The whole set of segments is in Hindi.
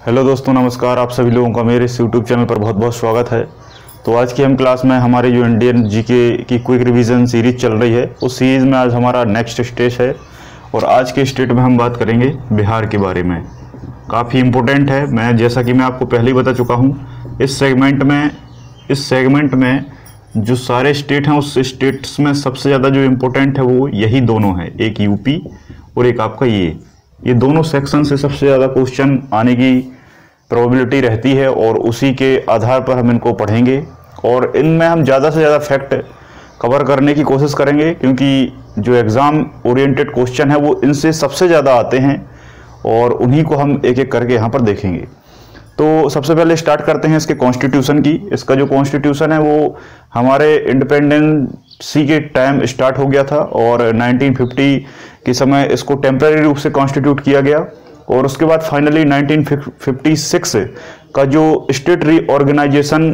हेलो दोस्तों, नमस्कार। आप सभी लोगों का मेरे इस यूट्यूब चैनल पर बहुत बहुत स्वागत है। तो आज की हम क्लास में हमारे जो इंडियन जीके की क्विक रिवीजन सीरीज चल रही है, उस सीरीज़ में आज हमारा नेक्स्ट स्टेट है और आज के स्टेट में हम बात करेंगे बिहार के बारे में। काफ़ी इम्पोर्टेंट है। जैसा कि मैं आपको पहले ही बता चुका हूँ, इस सेगमेंट में जो सारे स्टेट हैं उस स्टेट्स में सबसे ज़्यादा जो इम्पोर्टेंट है वो यही दोनों हैं, एक यूपी और एक आपका ये दोनों सेक्शन से सबसे ज़्यादा क्वेश्चन आने की प्रोबेबिलिटी रहती है और उसी के आधार पर हम इनको पढ़ेंगे और इनमें हम ज़्यादा से ज़्यादा फैक्ट कवर करने की कोशिश करेंगे, क्योंकि जो एग्ज़ाम ओरिएंटेड क्वेश्चन है वो इनसे सबसे ज़्यादा आते हैं और उन्हीं को हम एक एक करके यहाँ पर देखेंगे। तो सबसे पहले स्टार्ट करते हैं इसके कॉन्स्टिट्यूशन की। इसका जो कॉन्स्टिट्यूशन है वो हमारे इंडिपेंडेंसी के टाइम स्टार्ट हो गया था और 1950 के समय इसको टेम्पररी रूप से कॉन्स्टिट्यूट किया गया और उसके बाद फाइनली 1956 का जो स्टेट रीऑर्गेनाइजेशन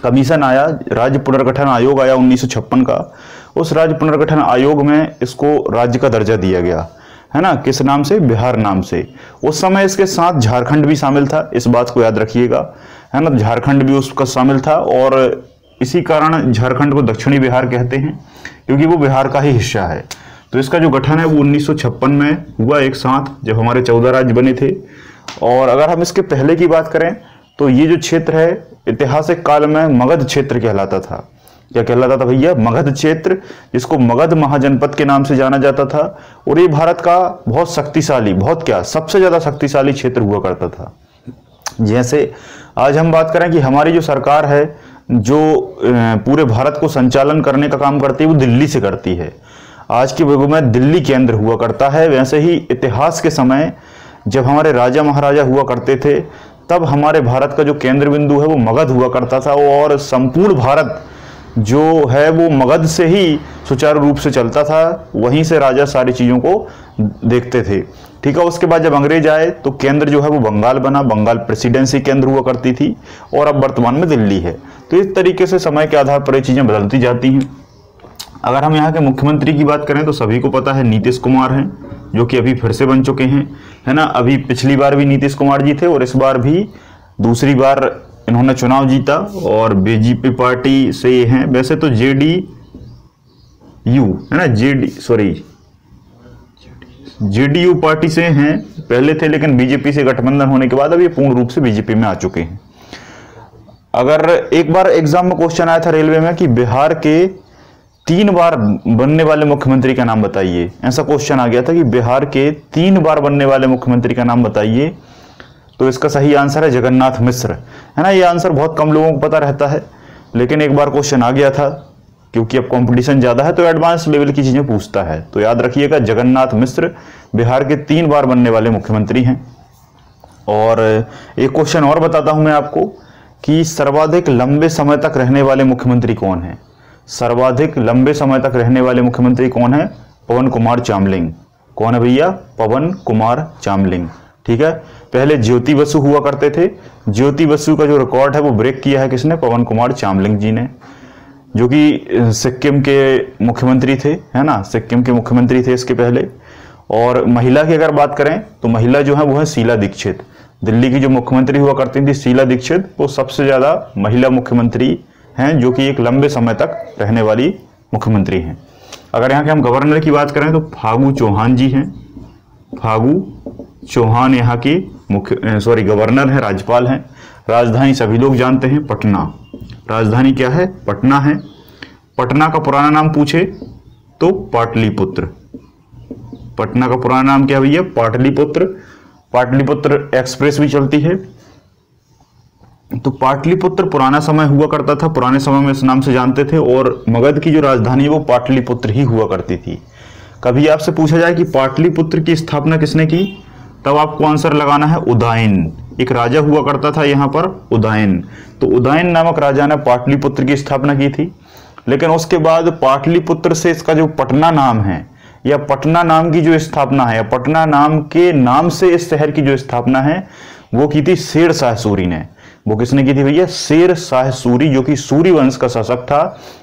कमीशन आया, राज्य पुनर्गठन आयोग आया 1956 का, उस राज्य पुनर्गठन आयोग में इसको राज्य का दर्जा दिया गया है ना। किस नाम से? बिहार नाम से। उस समय इसके साथ झारखंड भी शामिल था, इस बात को याद रखिएगा, है ना। झारखंड भी उसका शामिल था और इसी कारण झारखंड को दक्षिणी बिहार कहते हैं, क्योंकि वो बिहार का ही हिस्सा है। तो इसका जो गठन है वो 1956 में हुआ एक साथ, जब हमारे 14 राज्य बने थे। और अगर हम इसके पहले की बात करें तो ये जो क्षेत्र है ऐतिहासिक काल में मगध क्षेत्र कहलाता था। क्या कहलाता था भैया? मगध क्षेत्र, जिसको मगध महाजनपद के नाम से जाना जाता था। और ये भारत का बहुत शक्तिशाली, सबसे ज्यादा शक्तिशाली क्षेत्र हुआ करता था। जैसे आज हम बात करें कि हमारी जो सरकार है जो पूरे भारत को संचालन करने का काम करती है वो दिल्ली से करती है। आज के युग में दिल्ली केंद्र हुआ करता है। वैसे ही इतिहास के समय जब हमारे राजा महाराजा हुआ करते थे तब हमारे भारत का जो केंद्र बिंदु है वो मगध हुआ करता था और संपूर्ण भारत जो है वो मगध से ही सुचारू रूप से चलता था। वहीं से राजा सारी चीज़ों को देखते थे, ठीक है। उसके बाद जब अंग्रेज आए तो केंद्र जो है वो बंगाल बना, बंगाल प्रेसिडेंसी केंद्र हुआ करती थी और अब वर्तमान में दिल्ली है। तो इस तरीके से समय के आधार पर ये चीज़ें बदलती जाती हैं। अगर हम यहाँ के मुख्यमंत्री की बात करें तो सभी को पता है नीतीश कुमार हैं, जो कि अभी फिर से बन चुके हैं, है ना। अभी पिछली बार भी नीतीश कुमार जी थे और इस बार भी दूसरी बार इन्होंने चुनाव जीता और बीजेपी पार्टी से ये हैं। वैसे तो जेडीयू है ना, जेडीयू पार्टी से हैं, पहले थे, लेकिन बीजेपी से गठबंधन होने के बाद अब ये पूर्ण रूप से बीजेपी में आ चुके हैं। अगर एक बार एग्जाम में क्वेश्चन आया था रेलवे में कि बिहार के 3 बार बनने वाले मुख्यमंत्री का नाम बताइए, ऐसा क्वेश्चन आ गया था कि बिहार के 3 बार बनने वाले मुख्यमंत्री का नाम बताइए, तो इसका सही आंसर है जगन्नाथ मिश्र, है ना। ये आंसर बहुत कम लोगों को पता रहता है, लेकिन एक बार क्वेश्चन आ गया था, क्योंकि अब कंपटीशन ज्यादा है तो एडवांस लेवल की चीजें पूछता है। तो याद रखिएगा, जगन्नाथ मिश्र बिहार के 3 बार बनने वाले मुख्यमंत्री हैं। और एक क्वेश्चन और बताता हूं मैं आपको कि सर्वाधिक लंबे समय तक रहने वाले मुख्यमंत्री कौन है? सर्वाधिक लंबे समय तक रहने वाले मुख्यमंत्री कौन है? पवन कुमार चामलिंग। कौन है भैया? पवन कुमार चामलिंग, ठीक है। पहले ज्योति बसु हुआ करते थे। ज्योति बसु का जो रिकॉर्ड है वो ब्रेक किया है किसने? पवन कुमार चामलिंग जी ने, जो कि सिक्किम के मुख्यमंत्री थे, है ना। सिक्किम के मुख्यमंत्री थे इसके पहले। और महिला की अगर बात करें तो महिला जो है वो है शीला दीक्षित। दिल्ली की जो मुख्यमंत्री हुआ करती थी शीला दीक्षित, वो सबसे ज्यादा महिला मुख्यमंत्री हैं जो कि एक लंबे समय तक रहने वाली मुख्यमंत्री हैं। अगर यहाँ के हम गवर्नर की बात करें तो फागू चौहान जी हैं। फागू चौहान यहाँ की गवर्नर है, राज्यपाल हैं। राजधानी सभी लोग जानते हैं, पटना। राजधानी क्या है? पटना है। पटना का पुराना नाम पूछे तो पाटलिपुत्र। पटना का पुराना नाम क्या भैया? पाटलिपुत्र। पाटलिपुत्र एक्सप्रेस भी चलती है। तो पाटलिपुत्र पुराना समय हुआ करता था, पुराने समय में इस नाम से जानते थे। और मगध की जो राजधानी है वो पाटलिपुत्र ही हुआ करती थी। कभी आपसे पूछा जाए कि पाटलिपुत्र की स्थापना किसने की, तब आपको आंसर लगाना है उदयन। एक राजा हुआ करता था यहाँ पर, उदयन। तो उदयन नामक राजा ने पाटलिपुत्र की स्थापना की थी। लेकिन उसके बाद पाटलिपुत्र से इसका जो पटना नाम है, या पटना नाम की जो स्थापना है, या पटना नाम के नाम से इस शहर की जो स्थापना है, वो की थी शेर शाह सूरी ने। वो किसने की थी भैया? शेर शाह सूरी, जो कि सूरी वंश का शासक था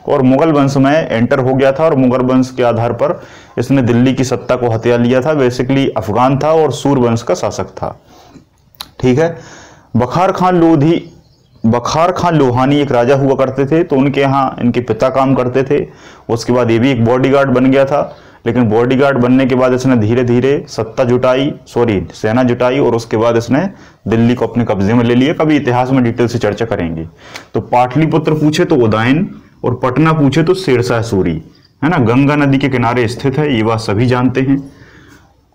और मुगल वंश में एंटर हो गया था और मुगल वंश के आधार पर इसने दिल्ली की सत्ता को हथिया लिया था। बेसिकली अफगान था और सूर वंश का शासक था। ठीक है। बखार खान लोहानी एक राजा हुआ करते थे, तो उनके यहाँ इनके पिता काम करते थे। उसके बाद ये भी एक बॉडीगार्ड बन गया था, लेकिन बॉडीगार्ड बनने के बाद इसने धीरे धीरे सेना जुटाई और उसके बाद इसने दिल्ली को अपने कब्जे में ले लिया। कभी इतिहास में डिटेल से चर्चा करेंगे। तो पाटलिपुत्र पूछे तो उदयन और पटना पूछे तो शेरशाह सूरी, है ना, गंगा नदी के किनारे स्थित है, ये बात सभी जानते हैं।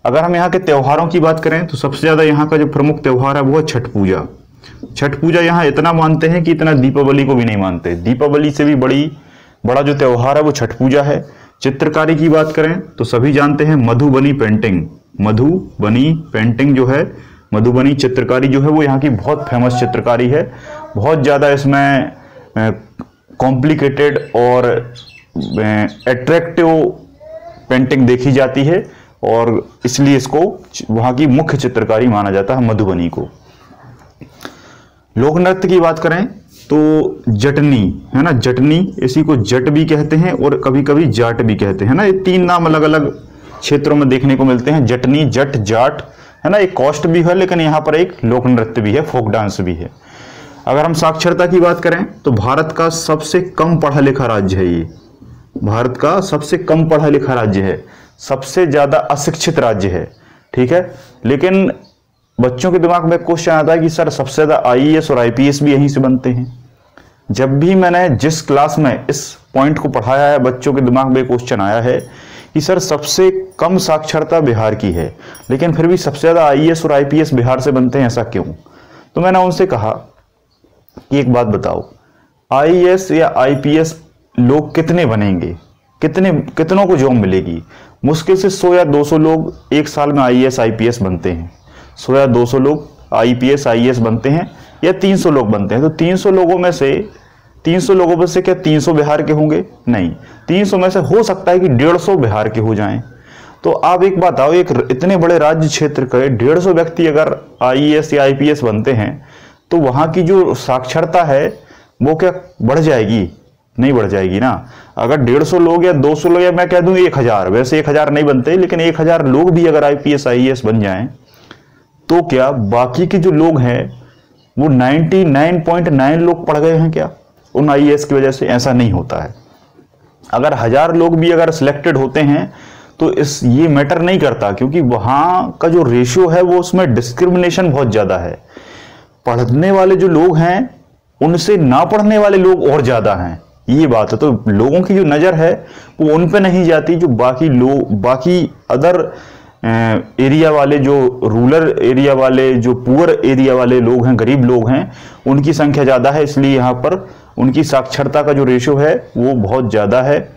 अगर हम यहाँ के त्योहारों की बात करें तो सबसे ज्यादा यहाँ का जो प्रमुख त्योहार है वो है छठ पूजा। छठ पूजा यहाँ इतना मानते हैं कि इतना दीपावली को भी नहीं मानते। दीपावली से भी बड़ा जो त्योहार है वो छठ पूजा है। चित्रकारी की बात करें तो सभी जानते हैं मधुबनी पेंटिंग जो है, मधुबनी चित्रकारी जो है वो यहाँ की बहुत फेमस चित्रकारी है। बहुत ज़्यादा इसमें कॉम्प्लिकेटेड और एट्रैक्टिव पेंटिंग देखी जाती है और इसलिए इसको वहाँ की मुख्य चित्रकारी माना जाता है मधुबनी को। लोक नृत्य की बात करें तो जटनी, है ना, जटनी, इसी को जट भी कहते हैं और कभी कभी जाट भी कहते हैं ना। ये तीन नाम अलग अलग क्षेत्रों में देखने को मिलते हैं, जटनी, जट, जाट, है ना। एक कॉस्ट भी है, लेकिन यहाँ पर एक लोक नृत्य भी है, फोक डांस भी है। अगर हम साक्षरता की बात करें तो भारत का सबसे कम पढ़ा लिखा राज्य है ये। भारत का सबसे कम पढ़ा लिखा राज्य है, सबसे ज्यादा अशिक्षित राज्य है, ठीक है। लेकिन बच्चों के दिमाग में क्वेश्चन आता है कि सर सबसे ज्यादा आईएएस और आईपीएस भी यहीं से बनते हैं। जब भी मैंने जिस क्लास में इस पॉइंट को पढ़ाया है, बच्चों के दिमाग में क्वेश्चन आया है कि सर सबसे कम साक्षरता बिहार की है, लेकिन फिर भी सबसे ज्यादा आईएएस और आईपीएस बिहार से बनते हैं, ऐसा क्यों? तो मैंने उनसे कहा कि एक बात बताओ, आईएएस या आईपीएस लोग कितने बनेंगे, कितनों को जॉब मिलेगी? मुश्किल से 100 या 200 लोग एक साल में आईएएस आईपीएस बनते हैं। 100 या 200 लोग आईपीएस आईएएस बनते हैं, या 300 लोग बनते हैं। तो 300 लोगों में से क्या 300 बिहार के होंगे? नहीं, 300 में से हो सकता है कि 150 बिहार के हो जाएं। तो आप एक बात आओ, एक इतने बड़े राज्य क्षेत्र के 150 व्यक्ति अगर आईएएस या आईपीएस बनते हैं तो वहां की जो साक्षरता है वो क्या बढ़ जाएगी? नहीं बढ़ जाएगी ना। अगर 150 लोग या 200 लोग या मैं कह दूं 1000, वैसे 1000 नहीं बनते, लेकिन 1000 लोग भी अगर आईपीएस आईएएस बन जाएं तो क्या बाकी के जो लोग हैं वो 99.9 लोग पढ़ गए हैं क्या उन आईएएस की वजह से? ऐसा नहीं होता है। अगर 1000 लोग भी अगर सिलेक्टेड होते हैं तो ये मैटर नहीं करता, क्योंकि वहां का जो रेशियो है वो उसमें डिस्क्रिमिनेशन बहुत ज्यादा है। पढ़ने वाले जो लोग हैं उनसे ना पढ़ने वाले लोग और ज्यादा हैं, ये बात है। तो लोगों की जो नजर है वो उन पे नहीं जाती, जो बाकी अदर एरिया वाले, जो रूरल एरिया वाले, जो पुअर एरिया वाले लोग हैं, गरीब लोग हैं, उनकी संख्या ज्यादा है, इसलिए यहाँ पर उनकी साक्षरता का जो रेशियो है वो बहुत ज्यादा है।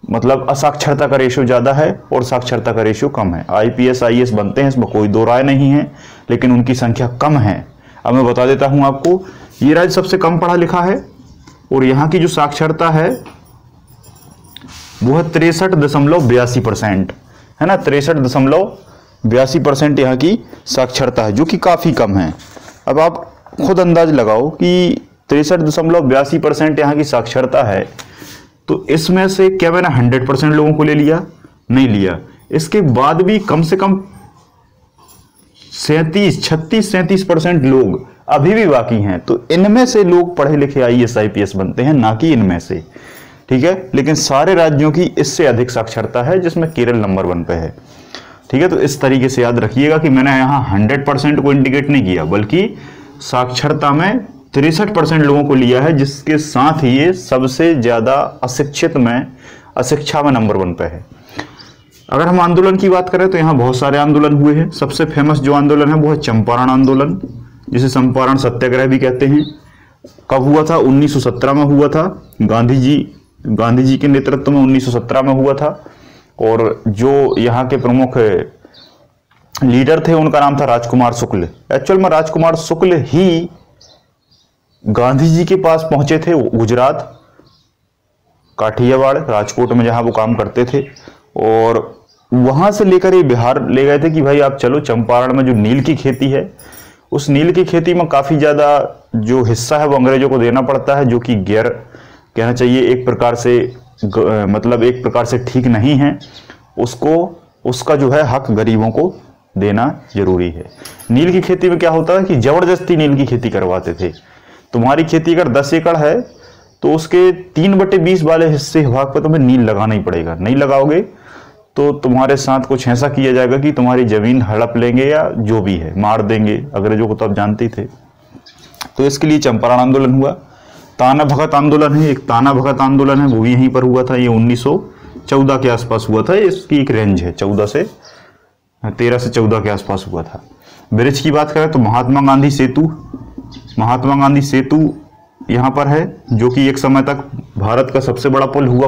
मतलब असाक्षरता का रेशियो ज्यादा है और साक्षरता का रेशियो कम है। आईपीएस आईएएस बनते हैं, इसमें कोई दो राय नहीं है, लेकिन उनकी संख्या कम है। अब मैं बता देता हूं आपको, ये राज्य सबसे कम पढ़ा लिखा है और यहाँ की जो साक्षरता है वो है 63.82%, है ना। 63.82% यहाँ की साक्षरता है, जो कि काफी कम है। अब आप खुद अंदाज लगाओ कि 63.82% यहाँ की साक्षरता है, तो इसमें से क्या मैंने 100% लोगों को ले लिया? नहीं लिया। इसके बाद भी कम से कम 36-37% लोग अभी भी बाकी हैं। तो इनमें से लोग पढ़े लिखे आईएएस आईपीएस बनते हैं, ना कि इनमें से, ठीक है। लेकिन सारे राज्यों की इससे अधिक साक्षरता है, जिसमें केरल नंबर 1 पे है, ठीक है। तो इस तरीके से याद रखिएगा कि मैंने यहाँ 100% को इंडिकेट नहीं किया, बल्कि साक्षरता में 63% लोगों को लिया है, जिसके साथ ही ये सबसे ज्यादा अशिक्षा में नंबर 1 पे है। अगर हम आंदोलन की बात करें तो यहाँ बहुत सारे आंदोलन हुए हैं। सबसे फेमस जो आंदोलन है वो है चंपारण आंदोलन, जिसे चंपारण सत्याग्रह भी कहते हैं। कब हुआ था? 1917 में हुआ था। गांधी जी के नेतृत्व में 1917 में हुआ था। और जो यहाँ के प्रमुख लीडर थे उनका नाम था राजकुमार शुक्ल। एक्चुअल में राजकुमार शुक्ल ही गांधी जी के पास पहुंचे थे गुजरात, काठियावाड़, राजकोट में, जहां वो काम करते थे, और वहां से लेकर ये बिहार ले गए थे कि भाई आप चलो, चंपारण में जो नील की खेती है, उस नील की खेती में काफी ज्यादा जो हिस्सा है वो अंग्रेजों को देना पड़ता है, जो कि गैर कहना चाहिए एक प्रकार से, मतलब एक प्रकार से ठीक नहीं है। उसका जो है हक गरीबों को देना जरूरी है। नील की खेती में क्या होता है कि जबरदस्ती नील की खेती करवाते थे। तुम्हारी खेती अगर 10 एकड़ है तो उसके 3/20 वाले हिस्से भाग पर तुम्हें नील लगाना ही पड़ेगा। नहीं लगाओगे तो तुम्हारे साथ कुछ ऐसा किया जाएगा कि तुम्हारी जमीन हड़प लेंगे या जो भी है मार देंगे, अंग्रेजों को तो आप जानते थे। तो इसके लिए चंपारण आंदोलन हुआ। ताना भगत आंदोलन है, एक ताना भगत आंदोलन है, वो भी यहीं पर हुआ था। ये 1914 के आसपास हुआ था। इसकी एक रेंज है 13 से 14 के आसपास हुआ था। ब्रिज की बात करें तो महात्मा गांधी सेतु यहाँ पर है, जो कि एक समय तक भारत का सबसे बड़ा पुल हुआ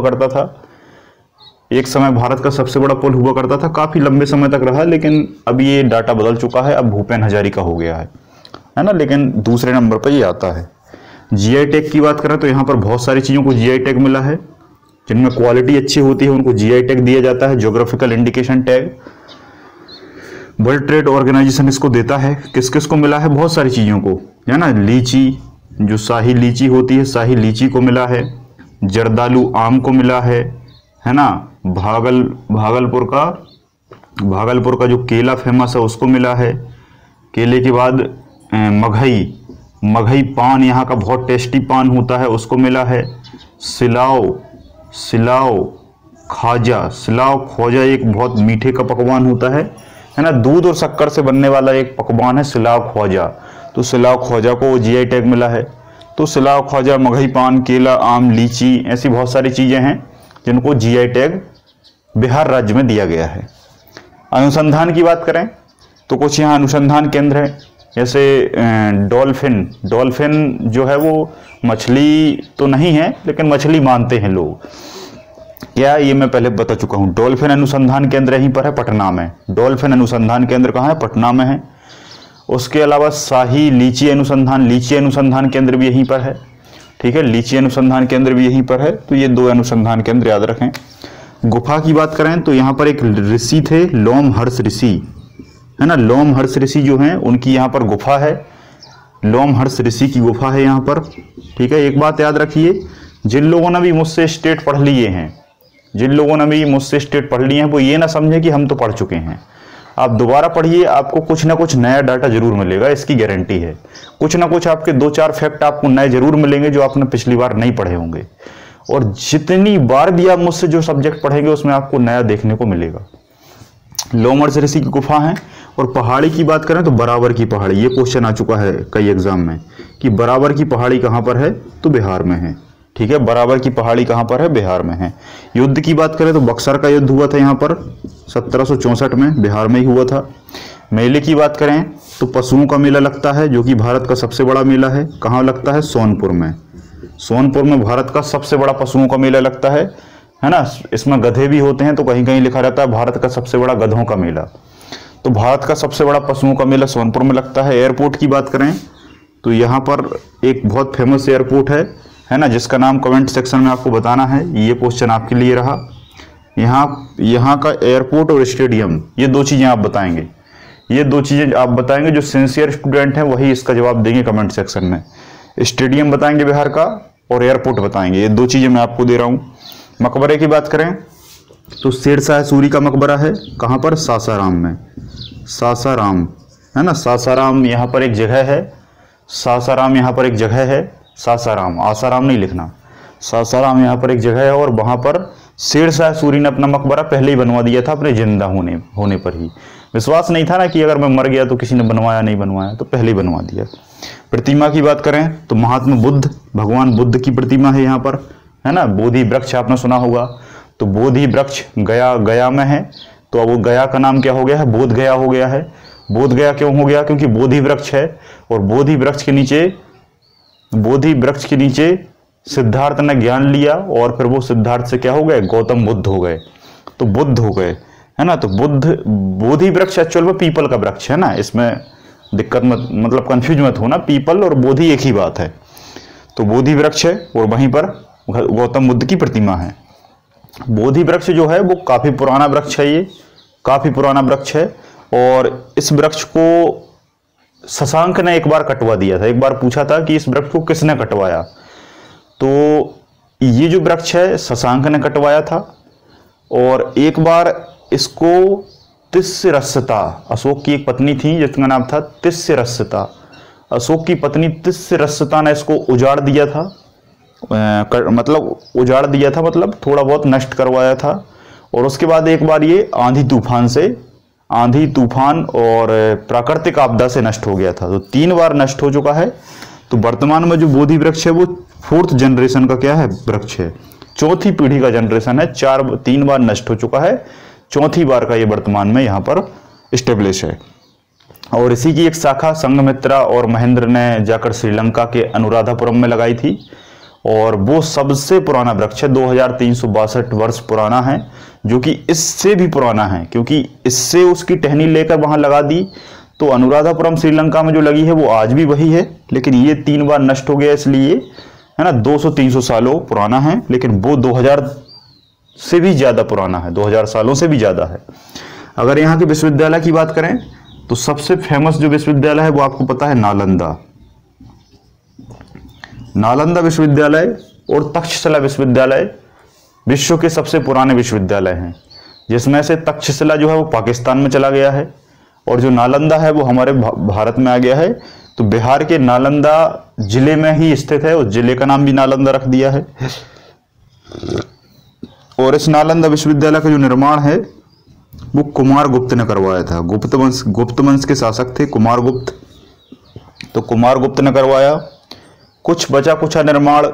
करता था। काफी लंबे समय तक रहा, लेकिन अब ये डाटा बदल चुका है, अब भूपेन हजारिका हो गया है ना। लेकिन दूसरे नंबर पर ये आता है। जीआई टैग की बात करें तो यहाँ पर बहुत सारी चीजों को जीआई टैग मिला है। जिनमें क्वालिटी अच्छी होती है उनको जीआई टैग दिया जाता है। Geographical indication tag world trade organization इसको देता है। किस किस को मिला है? बहुत सारी चीजों को, है ना। लीची, जो शाही लीची होती है, शाही लीची को मिला है। जर्दालू आम को मिला है ना। भागलपुर का जो केला फेमस है उसको मिला है। केले के बाद मगही पान, यहाँ का बहुत टेस्टी पान होता है, उसको मिला है। सिलाव खोजा एक बहुत मीठे का पकवान होता है ना। दूध और शक्कर से बनने वाला एक पकवान है सिलाव खोजा, तो सिलाव खोजा को जीआई टैग मिला है। तो सिलाव खोजा, मगही पान, केला, आम, लीची, ऐसी बहुत सारी चीजें हैं जिनको जीआई टैग बिहार राज्य में दिया गया है। अनुसंधान की बात करें तो कुछ यहाँ अनुसंधान केंद्र है, जैसे डॉल्फिन जो है वो मछली तो नहीं है, लेकिन मछली मानते हैं लोग। क्या ये मैं पहले बता चुका हूँ। डॉल्फिन अनुसंधान केंद्र यहीं पर है, पटना में। डॉल्फिन अनुसंधान केंद्र कहाँ है? पटना में है। उसके अलावा शाही लीची अनुसंधान केंद्र भी यहीं पर है। ठीक है, लीची अनुसंधान केंद्र भी यहीं पर है। तो ये 2 अनुसंधान केंद्र याद रखें। गुफा की बात करें तो यहाँ पर एक ऋषि थे, लोमहर्ष ऋषि, है ना। लोमहर्ष ऋषि जो हैं उनकी यहाँ पर गुफा है। लोमहर्ष ऋषि की गुफा है यहाँ पर। ठीक है, एक बात याद रखिए, जिन लोगों ने भी मुझसे स्टेट पढ़ लिए हैं वो ये ना समझे कि हम तो पढ़ चुके हैं। आप दोबारा पढ़िए, आपको कुछ ना कुछ नया डाटा जरूर मिलेगा, इसकी गारंटी है। कुछ ना कुछ आपके 2-4 फैक्ट आपको नए जरूर मिलेंगे जो आपने पिछली बार नहीं पढ़े होंगे। और जितनी बार भी आप मुझसे जो सब्जेक्ट पढ़ेंगे उसमें आपको नया देखने को मिलेगा। लोमहर्ष ऋषि की गुफा है। और पहाड़ी की बात करें तो बराबर की पहाड़ी, ये क्वेश्चन आ चुका है कई एग्जाम में कि बराबर की पहाड़ी कहाँ पर है? तो बिहार में है। ठीक है, बराबर की पहाड़ी कहाँ पर है? बिहार में है। युद्ध की बात करें तो बक्सर का युद्ध हुआ था यहाँ पर 1764 में, बिहार में ही हुआ था। मेले की बात करें तो पशुओं का मेला लगता है, जो कि भारत का सबसे बड़ा मेला है। कहाँ लगता है? सोनपुर में भारत का सबसे बड़ा पशुओं का मेला लगता है ना। इसमें गधे भी होते हैं, तो कहीं कहीं लिखा रहता है भारत का सबसे बड़ा गधों का मेला। तो भारत का सबसे बड़ा पशुओं का मेला सोनपुर में लगता है। एयरपोर्ट की बात करें तो यहाँ पर एक बहुत फेमस एयरपोर्ट है ना, जिसका नाम कमेंट सेक्शन में आपको बताना है। ये क्वेश्चन आपके लिए रहा। यहाँ का एयरपोर्ट और स्टेडियम, ये 2 चीजें आप बताएंगे। जो सिंसियर स्टूडेंट हैं वही इसका जवाब देंगे कमेंट सेक्शन में। स्टेडियम बताएंगे बिहार का और एयरपोर्ट बताएंगे। ये 2 चीजें मैं आपको दे रहा हूँ। मकबरे की बात करें तो शेरशाह सूरी का मकबरा है। कहाँ पर? सासाराम में। सासाराम, है ना। सासाराम यहाँ पर एक जगह है। सासाराम, आसाराम नहीं लिखना। सासाराम यहाँ पर एक जगह है और वहां पर शेरशाह सूरी ने अपना मकबरा पहले ही बनवा दिया था, अपने जिंदा होने पर ही। विश्वास नहीं था ना कि अगर मैं मर गया तो किसी ने नहीं बनवाया, तो पहले ही बनवा दिया। प्रतिमा की बात करें तो महात्मा बुद्ध, भगवान बुद्ध की प्रतिमा है यहाँ पर, है ना। बोधि वृक्ष आपने सुना होगा, तो बोधि वृक्ष गया में है। तो अब वो गया का नाम क्या हो गया है? बोध गया हो गया है। बोध गया क्यों हो गया? क्योंकि बोधि वृक्ष है और बोधि वृक्ष के नीचे सिद्धार्थ ने ज्ञान लिया और फिर वो सिद्धार्थ से क्या हो गए? गौतम बुद्ध हो गए, तो बुद्ध हो गए, है ना। तो बोधि वृक्ष एक्चुअल में पीपल का वृक्ष है ना। इसमें दिक्कत मतलब कंफ्यूज मत होना, पीपल और बोधि एक ही बात है। तो बोधि वृक्ष है और वहीं पर गौतम बुद्ध की प्रतिमा है। बोधि वृक्ष जो है वो काफी पुराना वृक्ष है, ये काफी पुराना वृक्ष है। और इस वृक्ष को शशांक ने एक बार कटवा दिया था। एक बार पूछा था कि इस वृक्ष को किसने कटवाया, तो ये जो वृक्ष है शशांक ने कटवाया था। और एक बार इसको तिस्रस्ता, अशोक की एक पत्नी थी जिसका नाम था तिस्रस्ता। अशोक की पत्नी तिस्रस्ता ने इसको उजाड़ दिया था, मतलब उजाड़ दिया था, मतलब थोड़ा बहुत नष्ट करवाया था। और उसके बाद एक बार ये आंधी तूफान और प्राकृतिक आपदा से नष्ट हो गया था। तो 3 बार नष्ट हो चुका है। तो वर्तमान में जो बोधि वृक्ष है वो 4th जनरेशन का क्या है, वृक्ष है, 4थी पीढ़ी का जनरेशन है। 3 बार नष्ट हो चुका है, 4थी बार का ये वर्तमान में यहाँ पर स्टेब्लिश है। और इसी की एक शाखा संघमित्रा और महेंद्र ने जाकर श्रीलंका के अनुराधापुरम में लगाई थी। और वो सबसे पुराना वृक्ष है, 2362 वर्ष पुराना है, जो कि इससे भी पुराना है, क्योंकि इससे उसकी टहनी लेकर वहां लगा दी। तो अनुराधापुरम श्रीलंका में जो लगी है वो आज भी वही है, लेकिन ये 3 बार नष्ट हो गया, इसलिए है ना 200-300 सालों पुराना है। लेकिन वो 2000 से भी ज्यादा पुराना है, 2000 सालों से भी ज्यादा है। अगर यहाँ के विश्वविद्यालय की बात करें तो सबसे फेमस जो विश्वविद्यालय है वो आपको पता है नालंदा विश्वविद्यालय और तक्षशिला विश्वविद्यालय विश्व के सबसे पुराने विश्वविद्यालय हैं, जिसमें से तक्षशिला जो है वो पाकिस्तान में चला गया है और जो नालंदा है वो हमारे भारत में आ गया है। तो बिहार के नालंदा जिले में ही स्थित है, उस जिले का नाम भी नालंदा रख दिया है। और इस नालंदा विश्वविद्यालय का जो निर्माण है वो कुमारगुप्त ने करवाया था। गुप्त वंश के शासक थे कुमारगुप्त, तो कुमारगुप्त ने करवाया। कुछ बचा कुछ निर्माण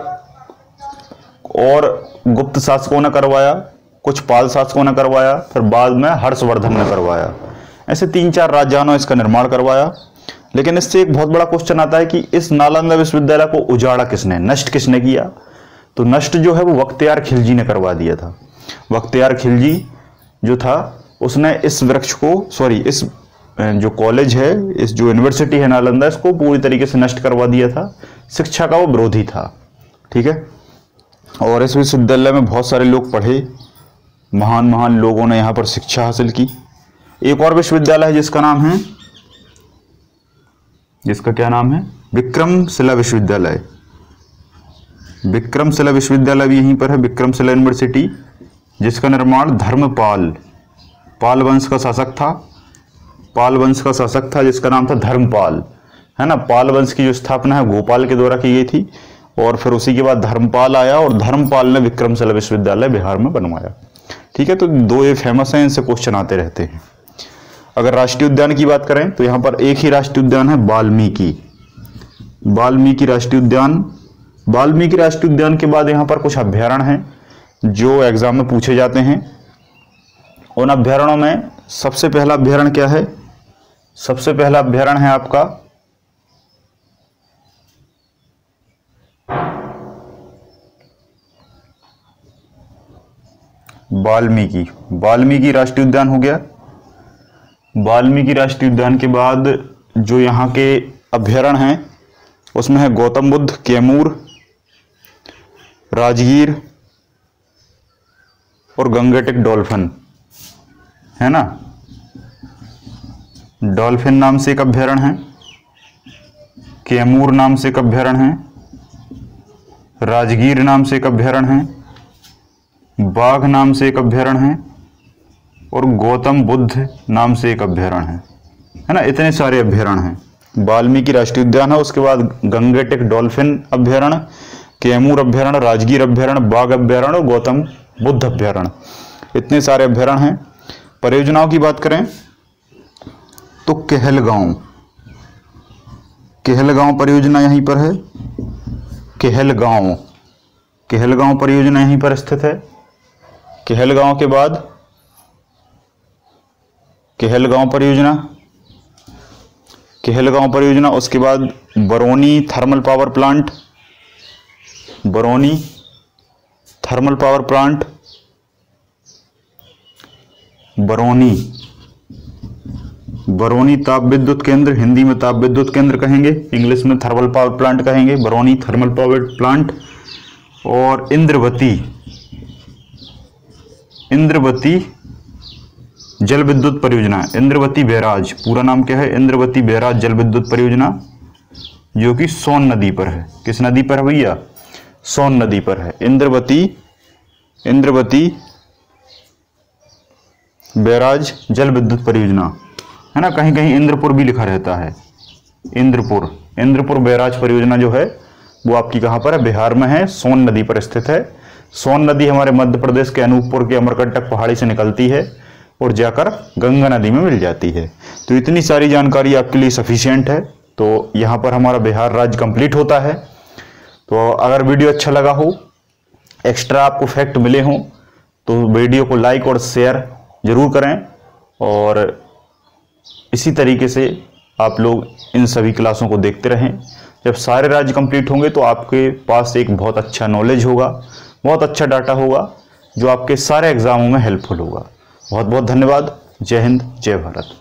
और गुप्त शासकों ने करवाया, कुछ पाल शासकों ने करवाया, फिर बाद में हर्षवर्धन ने करवाया। ऐसे 3-4 राजाओं ने इसका निर्माण करवाया। लेकिन इससे एक बहुत बड़ा क्वेश्चन आता है कि इस नालंदा विश्वविद्यालय को उजाड़ा किसने, नष्ट किसने किया? तो नष्ट जो है वो बख्तियार खिलजी ने करवा दिया था। बख्तियार खिलजी जो था उसने इस वृक्ष को, इस जो कॉलेज है, इस जो यूनिवर्सिटी है नालंदा, इसको पूरी तरीके से नष्ट करवा दिया था। शिक्षा का वो विरोधी था, ठीक है। और इस विश्वविद्यालय में बहुत सारे लोग पढ़े, महान लोगों ने यहाँ पर शिक्षा हासिल की। एक और विश्वविद्यालय है जिसका क्या नाम है, विक्रमशिला विश्वविद्यालय। विक्रमशिला विश्वविद्यालय भी यहीं पर है, विक्रमशिला यूनिवर्सिटी, जिसका निर्माण धर्मपाल, पाल वंश का शासक था जिसका नाम था धर्मपाल, है ना। पाल वंश की जो स्थापना है गोपाल के द्वारा की गई थी और फिर उसी के बाद धर्मपाल आया और धर्मपाल ने विक्रमशिला विश्वविद्यालय बिहार में बनवाया, ठीक है। तो 2 ये फेमस हैं, इनसे क्वेश्चन आते रहते हैं। अगर राष्ट्रीय उद्यान की बात करें तो यहाँ पर एक ही राष्ट्रीय उद्यान है, वाल्मीकि राष्ट्रीय उद्यान। वाल्मीकि राष्ट्रीय उद्यान के बाद यहाँ पर कुछ अभ्यारण्य हैं जो एग्जाम में पूछे जाते हैं। उन अभ्यारण्यों में सबसे पहला अभ्यारण्य क्या है? सबसे पहला अभ्यारण्य है आपका वाल्मीकि राष्ट्रीय उद्यान हो गया। वाल्मीकि राष्ट्रीय उद्यान के बाद जो यहाँ के अभ्यारण्य हैं उसमें है गौतम बुद्ध, कैमूर, राजगीर और गंगेटिक डॉल्फिन, है ना। डॉल्फिन नाम से एक अभ्यारण्य है, कैमूर नाम से एक अभ्यारण्य है, राजगीर नाम से एक अभ्यारण्य है, बाघ नाम से एक अभ्यारण्य है और गौतम बुद्ध नाम से एक अभ्यारण्य है ना। इतने सारे अभ्यारण्य हैं। वाल्मीकि राष्ट्रीय उद्यान है, उसके बाद गंगेटिक डॉल्फिन अभ्यारण्य, कैमूर अभ्यारण्य, राजगीर अभ्यारण्य, बाघ अभ्यारण्य और गौतम बुद्ध अभ्यारण्य, इतने सारे अभ्यारण्य हैं। परियोजनाओं की बात करें तो कहलगांव परियोजना यहीं पर है। कहलगांव परियोजना यहीं पर स्थित है। कहलगांव के बाद कहलगांव परियोजना, उसके बाद Barauni thermal power plant, Barauni ताप विद्युत केंद्र, हिंदी में ताप विद्युत केंद्र कहेंगे, इंग्लिश में थर्मल पावर प्लांट कहेंगे, बरौनी थर्मल पावर प्लांट। और इंद्रवती जल विद्युत परियोजना, इंद्रवती बैराज, पूरा नाम क्या है, इंद्रवती बैराज जल विद्युत परियोजना, जो कि सोन नदी पर है। किस नदी पर है भैया? सोन नदी पर है। इंद्रवती बैराज जल विद्युत परियोजना, है ना। कहीं कहीं इंद्रपुर भी लिखा रहता है, इंद्रपुर बैराज परियोजना जो है वो आपकी कहाँ पर है, बिहार में है, सोन नदी पर स्थित है। सोन नदी हमारे मध्य प्रदेश के अनूपपुर के अमरकंटक पहाड़ी से निकलती है और जाकर गंगा नदी में मिल जाती है। तो इतनी सारी जानकारी आपके लिए सफिशिएंट है। तो यहाँ पर हमारा बिहार राज्य कंप्लीट होता है। तो अगर वीडियो अच्छा लगा हो, एक्स्ट्रा आपको फैक्ट मिले हों, तो वीडियो को लाइक और शेयर जरूर करें। और इसी तरीके से आप लोग इन सभी क्लासों को देखते रहें। जब सारे राज्य कंप्लीट होंगे तो आपके पास एक बहुत अच्छा नॉलेज होगा, बहुत अच्छा डाटा होगा, जो आपके सारे एग्जामों में हेल्पफुल होगा। बहुत बहुत धन्यवाद। जय हिंद, जय भारत।